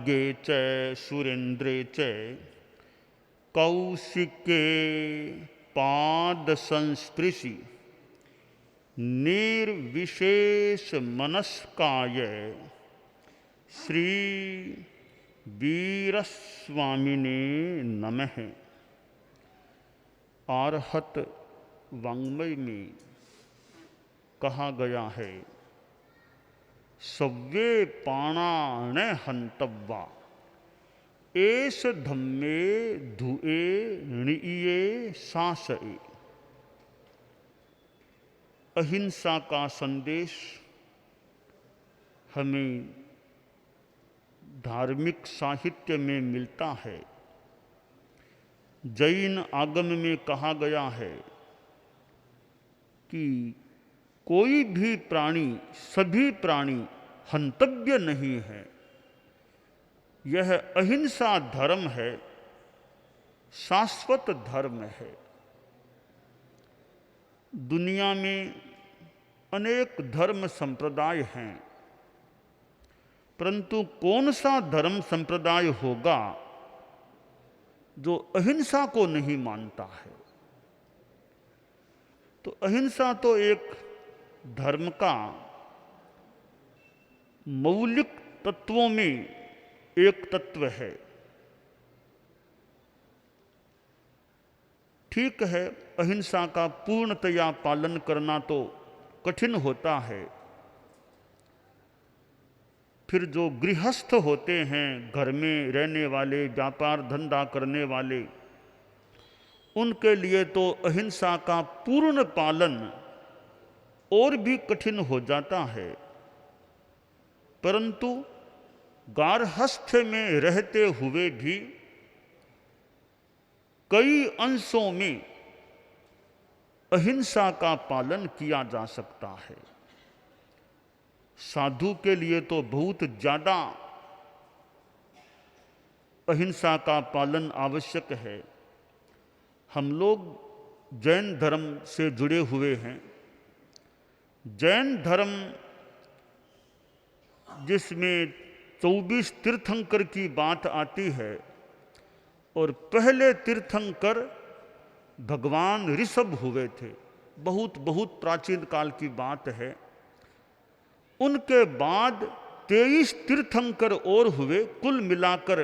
खड्गे च सुरेन्द्रे च कौशिके पाद संस्पृशि निर्विशेष मनस्काय श्री वीरस्वामिने नमः। आर्हत वाङ्मय में कहा गया है, सव्ये पाणान हंतव्वा एष धम्मे धुए णिये सासए। अहिंसा का संदेश हमें धार्मिक साहित्य में मिलता है। जैन आगम में कहा गया है कि कोई भी प्राणी, सभी प्राणी हंतव्य नहीं है। यह अहिंसा धर्म है, शाश्वत धर्म है। दुनिया में अनेक धर्म संप्रदाय हैं, परंतु कौन सा धर्म संप्रदाय होगा जो अहिंसा को नहीं मानता है? तो अहिंसा तो एक धर्म का मौलिक तत्वों में एक तत्व है। ठीक है, अहिंसा का पूर्णतया पालन करना तो कठिन होता है। फिर जो गृहस्थ होते हैं, घर में रहने वाले, व्यापार धंधा करने वाले, उनके लिए तो अहिंसा का पूर्ण पालन और भी कठिन हो जाता है। परंतु गार्हस्थ्य में रहते हुए भी कई अंशों में अहिंसा का पालन किया जा सकता है। साधु के लिए तो बहुत ज्यादा अहिंसा का पालन आवश्यक है। हम लोग जैन धर्म से जुड़े हुए हैं। जैन धर्म जिसमें 24 तीर्थंकर की बात आती है, और पहले तीर्थंकर भगवान ऋषभ हुए थे। बहुत बहुत प्राचीन काल की बात है। उनके बाद 23 तीर्थंकर और हुए। कुल मिलाकर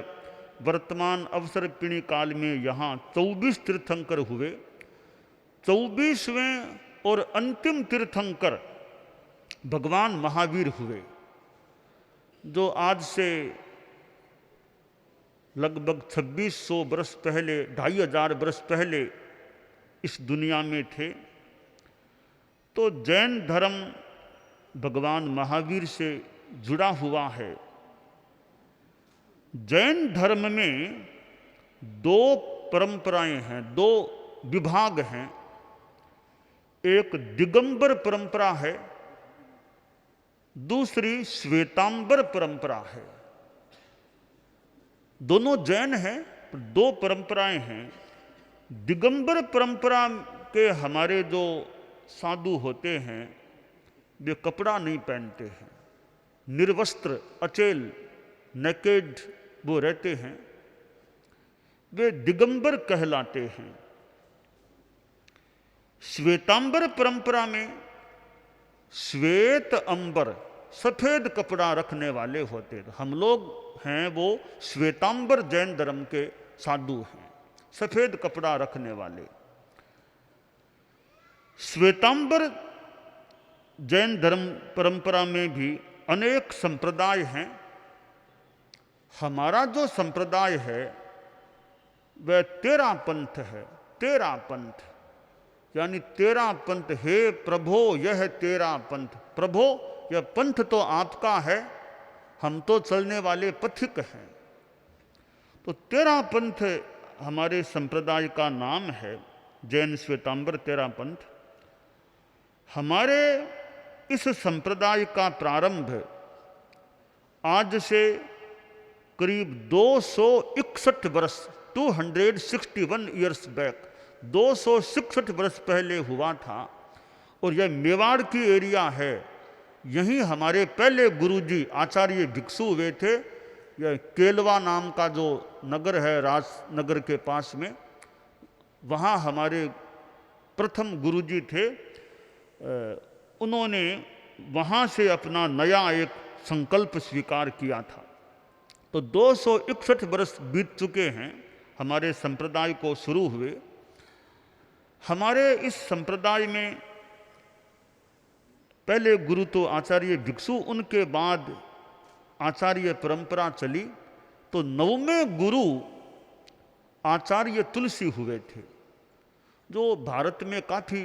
वर्तमान अवसरपिणी काल में यहाँ 24 तीर्थंकर हुए। 24वें और अंतिम तीर्थंकर भगवान महावीर हुए, जो आज से लगभग 2600 वर्ष पहले, 2500 वर्ष पहले इस दुनिया में थे। तो जैन धर्म भगवान महावीर से जुड़ा हुआ है। जैन धर्म में 2 परंपराएं हैं, 2 विभाग हैं। एक दिगंबर परंपरा है, दूसरी श्वेतांबर परंपरा है। दोनों जैन हैं, 2 परंपराएं हैं। दिगंबर परंपरा के हमारे जो साधु होते हैं, वे कपड़ा नहीं पहनते हैं, निर्वस्त्र, अचेल, नेकेड वो रहते हैं। वे दिगंबर कहलाते हैं। श्वेतांबर परंपरा में श्वेत अंबर, सफेद कपड़ा रखने वाले होते हैं। हम लोग हैं वो श्वेतांबर जैन धर्म के साधु हैं, सफेद कपड़ा रखने वाले। श्वेतांबर जैन धर्म परंपरा में भी अनेक संप्रदाय हैं। हमारा जो संप्रदाय है वह 13 पंथ है। 13 पंथ यानी 13 पंथ। हे प्रभो यह 13 पंथ। प्रभो यह पंथ तो आपका है, हम तो चलने वाले पथिक हैं। तो 13 पंथ हमारे संप्रदाय का नाम है, जैन श्वेतांबर 13 पंथ। हमारे इस संप्रदाय का प्रारंभ आज से करीब 261 वर्ष 261 ईयर्स बैक 266 वर्ष पहले हुआ था। और यह मेवाड़ की एरिया है। यहीं हमारे पहले गुरुजी आचार्य भिक्षु हुए थे। यह केलवा नाम का जो नगर है राजनगर के पास में, वहाँ हमारे प्रथम गुरुजी थे। उन्होंने वहाँ से अपना नया एक संकल्प स्वीकार किया था। तो 261 वर्ष बीत चुके हैं हमारे संप्रदाय को शुरू हुए। हमारे इस संप्रदाय में पहले गुरु तो आचार्य भिक्षु, उनके बाद आचार्य परंपरा चली। तो 9वें गुरु आचार्य तुलसी हुए थे, जो भारत में काफ़ी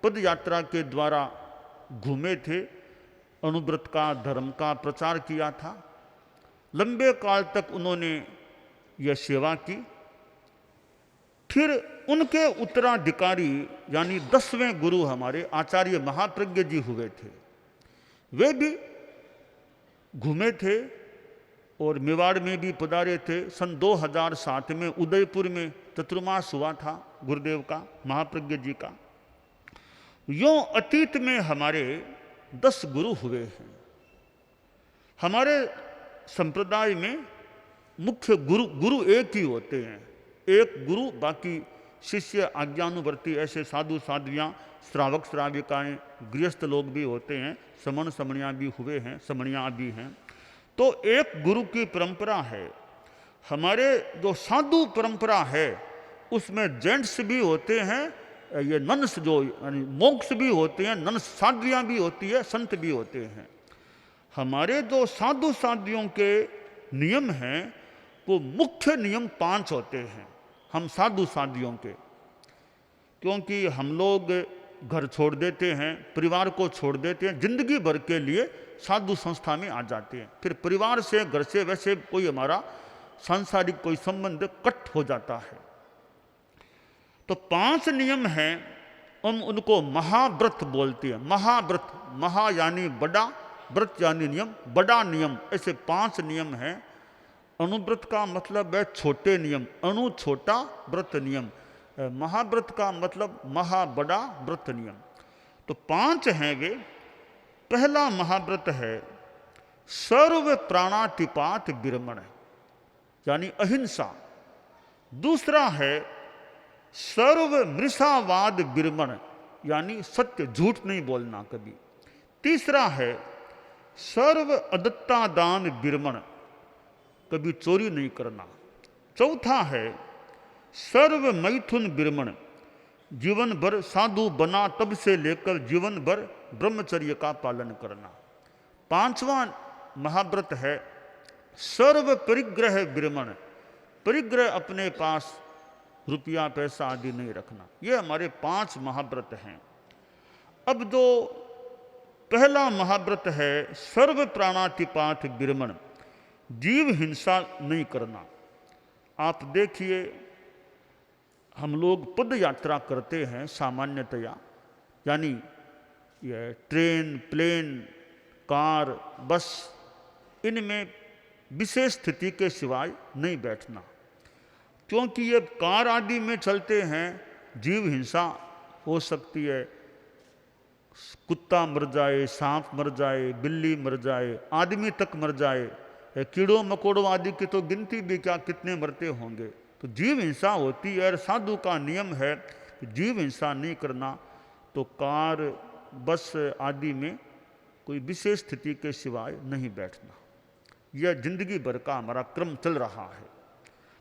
पद यात्रा के द्वारा घूमे थे, अनुव्रत का, धर्म का प्रचार किया था। लंबे काल तक उन्होंने यह सेवा की। फिर उनके उत्तराधिकारी यानी 10वें गुरु हमारे आचार्य महाप्रज्ञ जी हुए थे। वे भी घूमे थे और मेवाड़ में भी पधारे थे। सन 2007 में उदयपुर में चतुर्मास हुआ था गुरुदेव का, महाप्रज्ञ जी का। यों अतीत में हमारे 10 गुरु हुए हैं। हमारे संप्रदाय में मुख्य गुरु एक ही होते हैं, एक गुरु, बाकी शिष्य आज्ञानुवर्ती ऐसे साधु साध्वियाँ, श्रावक श्राविकाएँ, गृहस्थ लोग भी होते हैं, समण समणियाँ भी हुए हैं, समणियाँ भी हैं। तो एक गुरु की परंपरा है। हमारे जो साधु परंपरा है उसमें जेंट्स भी होते हैं, ये नन्स जो यानी मोक्ष भी होते हैं, नन्स साध्वियाँ भी होती है, संत भी होते हैं। हमारे जो साधु साध्वियों के नियम हैं वो मुख्य नियम 5 होते हैं हम साधु साध्वियों के। क्योंकि हम लोग घर छोड़ देते हैं, परिवार को छोड़ देते हैं, जिंदगी भर के लिए साधु संस्था में आ जाते हैं। फिर परिवार से, घर से वैसे कोई हमारा सांसारिक कोई संबंध कट हो जाता है। तो 5 नियम हैं, हम उनको महाव्रत बोलते हैं। महाव्रत, महा यानी बड़ा, व्रत यानी नियम, बड़ा नियम, ऐसे 5 नियम हैं। अनुव्रत का मतलब है छोटे नियम, अणु छोटा, व्रत नियम। महाव्रत का मतलब महा बड़ा व्रत नियम। तो 5 हैं वे। पहला महाव्रत है सर्व प्राणातिपात विरमण यानी अहिंसा। दूसरा है सर्व मृषावाद विरमण यानी सत्य, झूठ नहीं बोलना कभी। तीसरा है सर्व अदत्ता दान विरमण, कभी चोरी नहीं करना। चौथा है सर्व मैथुन विरमण, जीवन भर साधु बना तब से लेकर जीवन भर ब्रह्मचर्य का पालन करना। 5वां महाव्रत है सर्व परिग्रह विरमण, परिग्रह अपने पास रुपया पैसा आदि नहीं रखना। ये हमारे 5 महाव्रत हैं। अब जो पहला महाव्रत है सर्व प्राणातिपात विरमण, जीव हिंसा नहीं करना। आप देखिए हम लोग पद यात्रा करते हैं सामान्यतया, यानी ये ट्रेन, प्लेन, कार, बस, इनमें विशेष स्थिति के सिवाय नहीं बैठना। क्योंकि ये कार आदि में चलते हैं, जीव हिंसा हो सकती है, कुत्ता मर जाए, सांप मर जाए, बिल्ली मर जाए, आदमी तक मर जाए, कीड़ों मकोड़ों आदि की तो गिनती भी क्या, कितने मरते होंगे। तो जीव हिंसा होती है और साधु का नियम है कि जीव हिंसा नहीं करना। तो कार, बस आदि में कोई विशेष स्थिति के सिवाय नहीं बैठना। यह जिंदगी भर का हमारा क्रम चल रहा है।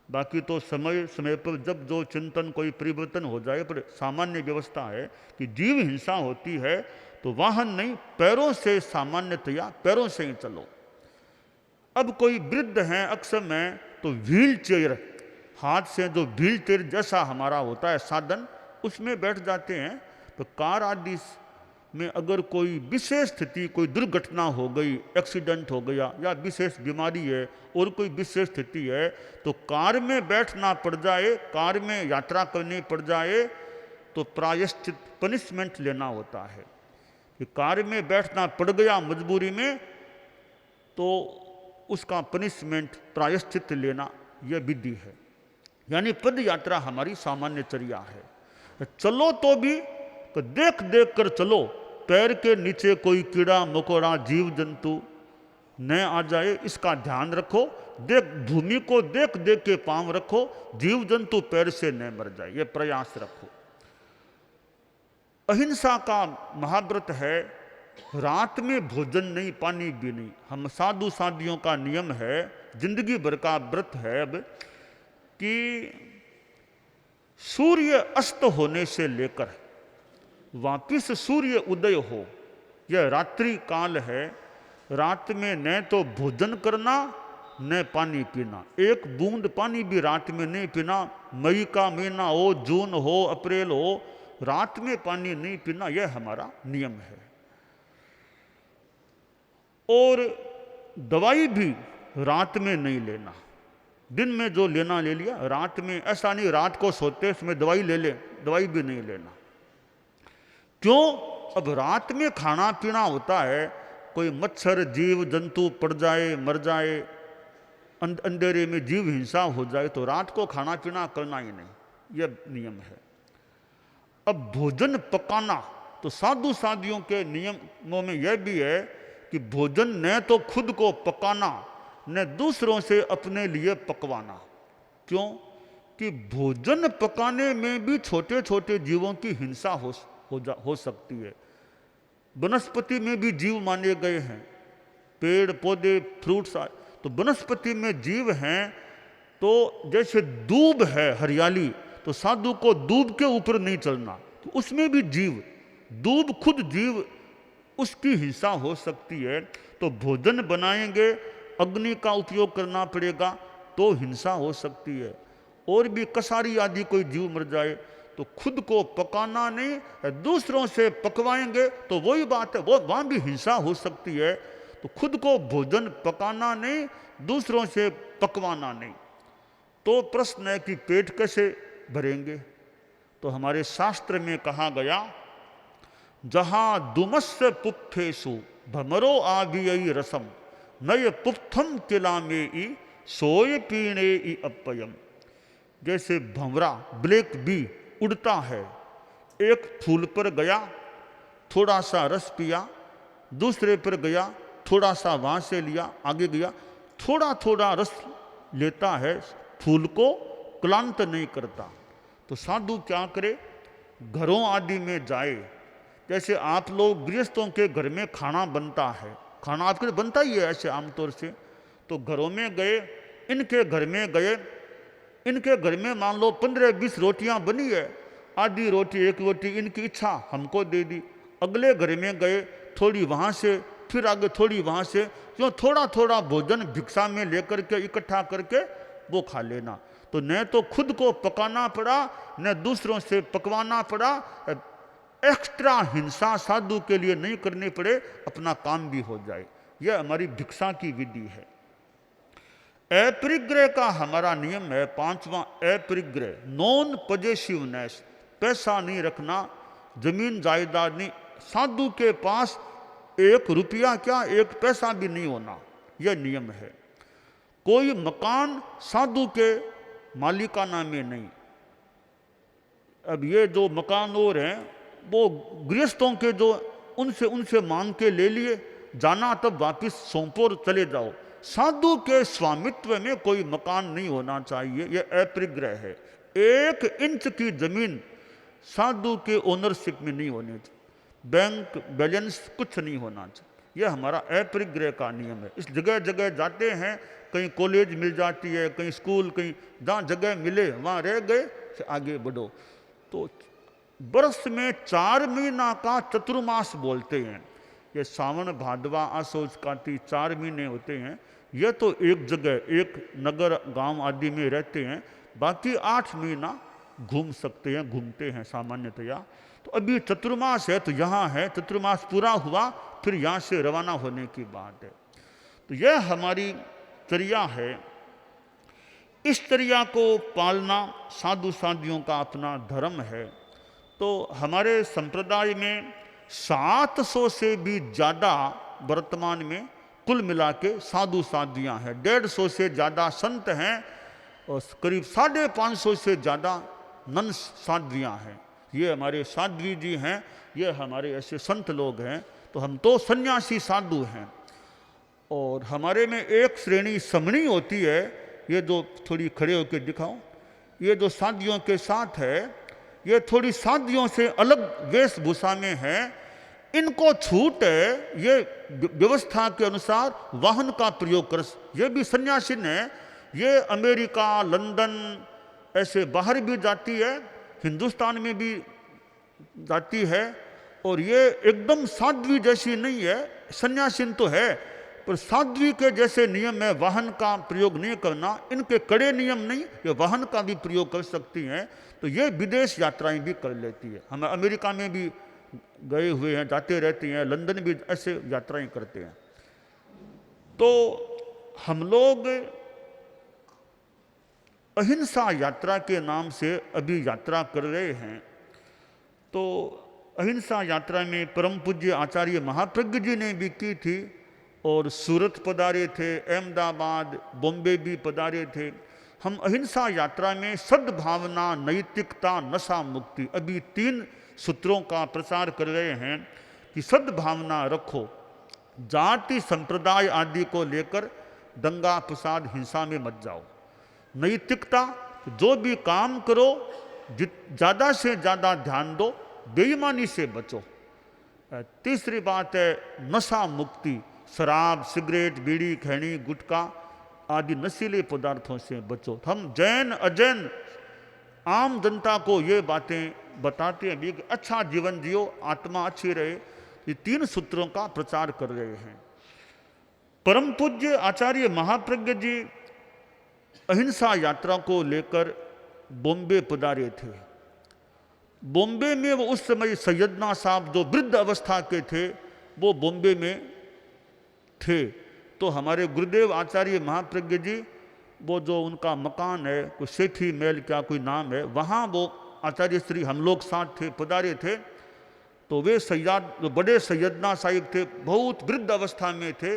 बाकी तो समय समय पर जब जो चिंतन कोई परिवर्तन हो जाए, पर सामान्य व्यवस्था है कि जीव हिंसा होती है तो वाहन नहीं, पैरों से, सामान्यतया पैरों से ही चलो। अब कोई वृद्ध हैं, अक्सर में तो व्हील चेयर, हाथ से जो व्हील चेयर जैसा हमारा होता है साधन, उसमें बैठ जाते हैं। तो कार आदि में अगर कोई विशेष स्थिति, कोई दुर्घटना हो गई, एक्सीडेंट हो गया या विशेष बीमारी है और कोई विशेष स्थिति है, तो कार में बैठना पड़ जाए, कार में यात्रा करनी पड़ जाए, तो प्रायश्चित पनिशमेंट लेना होता है। कि कार में बैठना पड़ गया मजबूरी में, तो उसका पनिशमेंट, प्रायश्चित लेना, यह विधि है। यानी पद यात्रा हमारी सामान्य चर्या है। चलो तो भी तो देख देख कर चलो, पैर के नीचे कोई कीड़ा मकोड़ा, जीव जंतु न आ जाए, इसका ध्यान रखो। देख, भूमि को देख देख के पांव रखो, जीव जंतु पैर से न मर जाए, ये प्रयास रखो। अहिंसा का महाव्रत है, रात में भोजन नहीं, पानी भी नहीं। हम साधु साधियों का नियम है, जिंदगी भर का व्रत है अब, कि सूर्य अस्त होने से लेकर वापिस सूर्य उदय हो, यह रात्रि काल है। रात में न तो भोजन करना न पानी पीना, एक बूंद पानी भी रात में नहीं पीना। मई का महीना हो, जून हो, अप्रैल हो, रात में पानी नहीं पीना, यह हमारा नियम है। और दवाई भी रात में नहीं लेना, दिन में जो लेना ले लिया, रात में ऐसा नहीं रात को सोते समय दवाई ले ले, दवाई भी नहीं लेना। क्यों? अब रात में खाना पीना होता है, कोई मच्छर जीव जंतु पड़ जाए, मर जाए, अंधेरे में जीव हिंसा हो जाए, तो रात को खाना पीना करना ही नहीं, यह नियम है। अब भोजन पकाना, तो साधु साधियों के नियमों में यह भी है कि भोजन न तो खुद को पकाना न दूसरों से अपने लिए पकवाना। क्यों? कि भोजन पकाने में भी छोटे छोटे जीवों की हिंसा हो सकती है। वनस्पति में भी जीव माने गए हैं, पेड़ पौधे फ्रूट्स, तो वनस्पति में जीव हैं। तो जैसे दूब है हरियाली, तो साधु को दूब के ऊपर नहीं चलना, तो उसमें भी जीव, दूब खुद जीव, उसकी हिंसा हो सकती है। तो भोजन बनाएंगे, अग्नि का उपयोग करना पड़ेगा, तो हिंसा हो सकती है। और भी कसारी आदि कोई जीव मर जाए, तो खुद को पकाना नहीं, दूसरों से पकवाएंगे, तो वही बात है, वो वहाँ भी हिंसा हो सकती है। तो खुद को भोजन पकाना नहीं, दूसरों से पकवाना नहीं। तो प्रश्न है कि पेट कैसे भरेंगे? तो हमारे शास्त्र में कहा गया, जहां दुमस्य पुप्थेषु भमरो आभियई रसम नय पुप्थम किला में सोय पीणे अपयम। जैसे भंवरा, ब्लैक बी उड़ता है, एक फूल पर गया, थोड़ा सा रस पिया, दूसरे पर गया, थोड़ा सा वहां से लिया, आगे गया, थोड़ा थोड़ा रस लेता है, फूल को क्लांत नहीं करता। तो साधु क्या करे? घरों आदि में जाए, जैसे आप लोग गृहस्थों के घर में खाना बनता है, खाना आपके बनता ही है ऐसे आमतौर से, तो घरों में गए, इनके घर में गए, इनके घर में मान लो 15-20 रोटियां बनी है, आधी रोटी एक रोटी इनकी इच्छा हमको दे दी। अगले घर में गए, थोड़ी वहाँ से, फिर आगे थोड़ी वहाँ से, क्यों थोड़ा थोड़ा भोजन भिक्षा में लेकर के इकट्ठा करके वो खा लेना। तो न तो खुद को पकाना पड़ा, न दूसरों से पकवाना पड़ा, एक्स्ट्रा हिंसा साधु के लिए नहीं करनी पड़े, अपना काम भी हो जाए। यह हमारी भिक्षा की विधि है। अपरिग्रह का हमारा नियम है, 5वां अपरिग्रह, नॉन पॉजेसिवनेस, पैसा नहीं रखना, जमीन जायदाद नहीं, साधु के पास 1 रुपया क्या 1 पैसा भी नहीं होना, यह नियम है। कोई मकान साधु के मालिकाना में नहीं। अब ये जो मकान और हैं वो गृहस्थों के, जो उनसे मांग के ले लिए, जाना तब वापिस सौंपो और चले जाओ। साधु के स्वामित्व में कोई मकान नहीं होना चाहिए, यह अपरिग्रह है। 1 इंच की जमीन साधु के ओनरशिप में नहीं होनी चाहिए, बैंक बैलेंस कुछ नहीं होना चाहिए, यह हमारा अपरिग्रह का नियम है। इस जगह जगह जाते हैं, कहीं कॉलेज मिल जाती है, कहीं स्कूल, कहीं जहाँ जगह मिले वहाँ रह गए, आगे बढ़ो। तो वर्ष में 4 महीना का चतुर्मास बोलते हैं, ये सावन भादवा आसोज कार्तिक 4 महीने होते हैं। यह तो एक जगह, एक नगर गांव आदि में रहते हैं, बाकी 8 महीना घूम सकते हैं, घूमते हैं सामान्यतया। तो अभी चतुर्मास है, तो यहाँ है, चतुर्मास पूरा हुआ, फिर यहाँ से रवाना होने की बात है। तो यह हमारी चर्या है। इस चर्या को पालना साधु साधियों का अपना धर्म है। तो हमारे संप्रदाय में 700 से भी ज़्यादा वर्तमान में कुल मिला के साधु साधियाँ हैं। 150 से ज़्यादा संत हैं और करीब 550 से ज़्यादा नन साध्वियाँ हैं। ये हमारे साध्वी जी हैं, ये हमारे ऐसे संत लोग हैं। तो हम तो सन्यासी साधु हैं। और हमारे में एक श्रेणी समणी होती है, ये जो थोड़ी खड़े होकर दिखाओ, ये जो शादियों के साथ है, ये थोड़ी शादियों से अलग वेशभूषा में है, इनको छूट है, ये व्यवस्था के अनुसार वाहन का प्रयोग कर, ये भी सन्यासी है, ये अमेरिका, लंदन ऐसे बाहर भी जाती है, हिंदुस्तान में भी जाती है, और ये एकदम साध्वी जैसी नहीं है, सन्यासीन तो है पर साध्वी के जैसे नियम है, वाहन का प्रयोग नहीं करना, इनके कड़े नियम नहीं, ये वाहन का भी प्रयोग कर सकती हैं। तो ये विदेश यात्राएं भी कर लेती है, हम अमेरिका में भी गए हुए हैं, जाते रहते हैं, लंदन भी ऐसे यात्राएं करते हैं। तो हम लोग अहिंसा यात्रा के नाम से अभी यात्रा कर रहे हैं। तो अहिंसा यात्रा में परम पूज्य आचार्य महाप्रज्ञ जी ने भी की थी, और सूरत पधारे थे, अहमदाबाद, बॉम्बे भी पधारे थे। हम अहिंसा यात्रा में सद्भावना, नैतिकता, नशा मुक्ति, अभी 3 सूत्रों का प्रचार कर रहे हैं कि सद्भावना रखो, जाति संप्रदाय आदि को लेकर दंगा फसाद हिंसा में मत जाओ। नैतिकता, जो भी काम करो ज़्यादा से ज़्यादा ध्यान दो, बेईमानी से बचो। तीसरी बात है नशा मुक्ति, शराब, सिगरेट, बीड़ी, खैनी, गुटखा आदि नशीले पदार्थों से बचो। हम जैन अजैन आम जनता को ये बातें बताते हैं भी कि अच्छा जीवन जियो, आत्मा अच्छी रहे। ये 3 सूत्रों का प्रचार कर रहे हैं। परम पूज्य आचार्य महाप्रज्ञ जी अहिंसा यात्रा को लेकर बॉम्बे पधारे थे। बॉम्बे में वो उस समय सैयदना साहब जो वृद्ध अवस्था के थे, वो बॉम्बे में थे। तो हमारे गुरुदेव आचार्य महाप्रज्ञ जी, वो जो उनका मकान है, कोई सेठी महल क्या कोई नाम है, वहाँ वो आचार्य श्री हम लोग साथ थे, पधारे थे। तो वे सैयद, जो बड़े सैयदना साहिब थे, बहुत वृद्ध अवस्था में थे,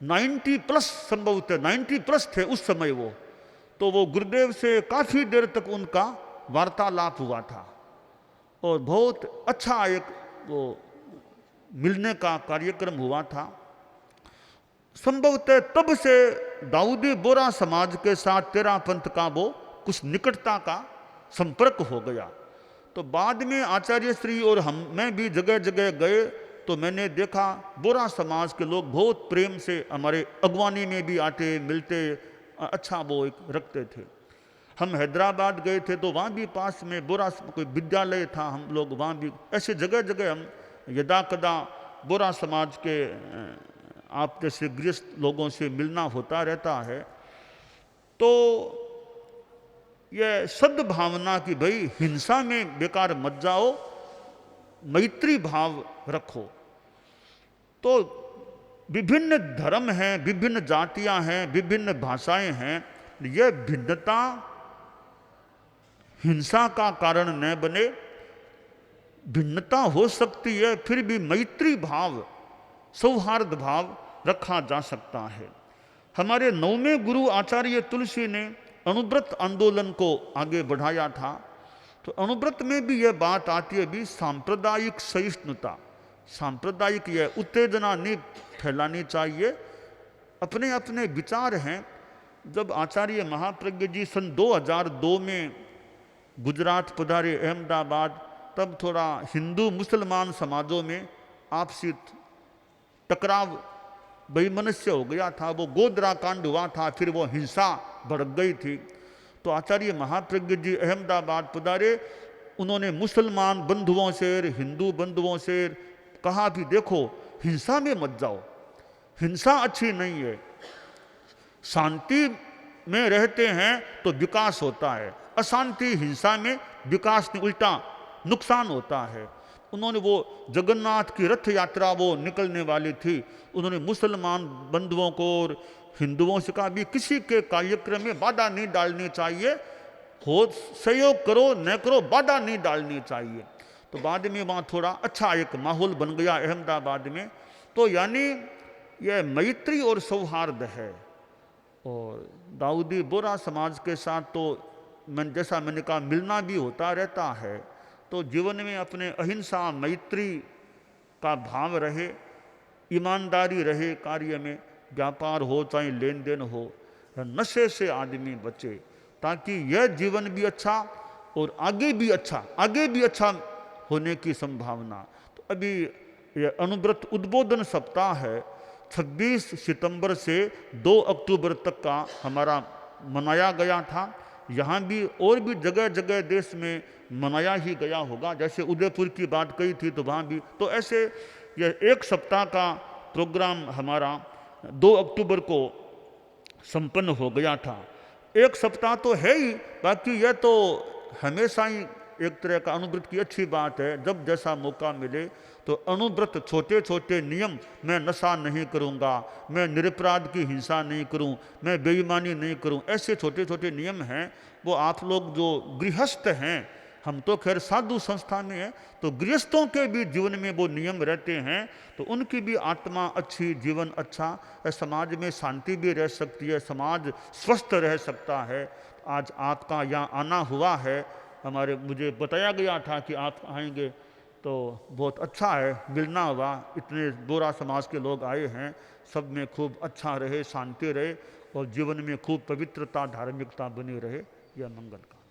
90 प्लस, संभवतः 90 प्लस थे उस समय वो। तो वो गुरुदेव से काफ़ी देर तक उनका वार्तालाप हुआ था, और बहुत अच्छा एक वो मिलने का कार्यक्रम हुआ था। संभवतः तब से दाऊदी बोरा समाज के साथ तेरा पंथ का वो कुछ निकटता का संपर्क हो गया। तो बाद में आचार्य श्री और मैं भी जगह जगह गए, तो मैंने देखा बोरा समाज के लोग बहुत प्रेम से हमारे अगवानी में भी आते, मिलते, अच्छा वो एक रखते थे। हम हैदराबाद गए थे, तो वहाँ भी पास में बोरा कोई विद्यालय था, हम लोग वहाँ भी ऐसे जगह जगह हम यदा कदा बोरा समाज के आप जैसे गृहस्थ लोगों से मिलना होता रहता है। तो यह सद्भावना की भाई हिंसा में बेकार मत जाओ, मैत्री भाव रखो। तो विभिन्न धर्म हैं, विभिन्न जातियां हैं, विभिन्न भाषाएं हैं, यह भिन्नता हिंसा का कारण न बने। भिन्नता हो सकती है, फिर भी मैत्री भाव, सौहार्द भाव रखा जा सकता है। हमारे 9वें गुरु आचार्य तुलसी ने अणुव्रत आंदोलन को आगे बढ़ाया था। तो अणुव्रत में भी यह बात आती है भी सांप्रदायिक सहिष्णुता, सांप्रदायिक यह उत्तेजना नहीं फैलानी चाहिए। अपने अपने विचार हैं। जब आचार्य महाप्रज्ञ जी सन 2002 में गुजरात पधारे, अहमदाबाद, तब थोड़ा हिंदू मुसलमान समाजों में आपसी टकराव, वैमनस्य हो गया था, वो गोदरा कांड हुआ था, फिर वो हिंसा भड़क गई थी। तो आचार्य महाप्रज्ञ जी अहमदाबाद पधारे, उन्होंने मुसलमान बंधुओं से, हिंदू बंधुओं से कहा कि देखो हिंसा में मत जाओ, हिंसा अच्छी नहीं है, शांति में रहते हैं तो विकास होता है, अशांति हिंसा में विकास नहीं, उल्टा नुकसान होता है। उन्होंने वो जगन्नाथ की रथ यात्रा वो निकलने वाली थी, उन्होंने मुसलमान बंधुओं को और हिंदुओं से कहा भी किसी के कार्यक्रम में बाधा नहीं डालनी चाहिए, हो सहयोग करो न करो, बाधा नहीं डालनी चाहिए। तो बाद में वहाँ थोड़ा अच्छा एक माहौल बन गया अहमदाबाद में। तो यानी यह मैत्री और सौहार्द है। और दाऊदी बोरा समाज के साथ तो जैसा मैंने कहा मिलना भी होता रहता है। तो जीवन में अपने अहिंसा मैत्री का भाव रहे, ईमानदारी रहे कार्य में, व्यापार हो चाहे लेन देन हो, नशे से आदमी बचे, ताकि यह जीवन भी अच्छा और आगे भी अच्छा होने की संभावना। तो अभी यह अनुव्रत उद्बोधन सप्ताह है, 26 सितंबर से 2 अक्टूबर तक का हमारा मनाया गया था। यहाँ भी और भी जगह जगह देश में मनाया ही गया होगा, जैसे उदयपुर की बात कही थी तो वहाँ भी। तो ऐसे यह एक सप्ताह का प्रोग्राम हमारा 2 अक्टूबर को संपन्न हो गया था। एक सप्ताह तो है ही, बाकी यह तो हमेशा ही एक तरह का अनुव्रत की अच्छी बात है। जब जैसा मौका मिले तो अनुव्रत छोटे छोटे नियम, मैं नशा नहीं करूँगा, मैं निरपराध की हिंसा नहीं करूँ, मैं बेईमानी नहीं करूँ, ऐसे छोटे छोटे नियम हैं। वो आप लोग जो गृहस्थ हैं, हम तो खैर साधु संस्था में हैं, तो गृहस्थों के भी जीवन में वो नियम रहते हैं, तो उनकी भी आत्मा अच्छी, जीवन अच्छा, समाज में शांति भी रह सकती है, समाज स्वस्थ रह सकता है। आज आपका यहाँ आना हुआ है, मुझे बताया गया था कि आप आएंगे, तो बहुत अच्छा है, मिलना हुआ। इतने बोरा समाज के लोग आए हैं, सब में खूब अच्छा रहे, शांति रहे और जीवन में खूब पवित्रता, धार्मिकता बनी रहे। यह मंगल का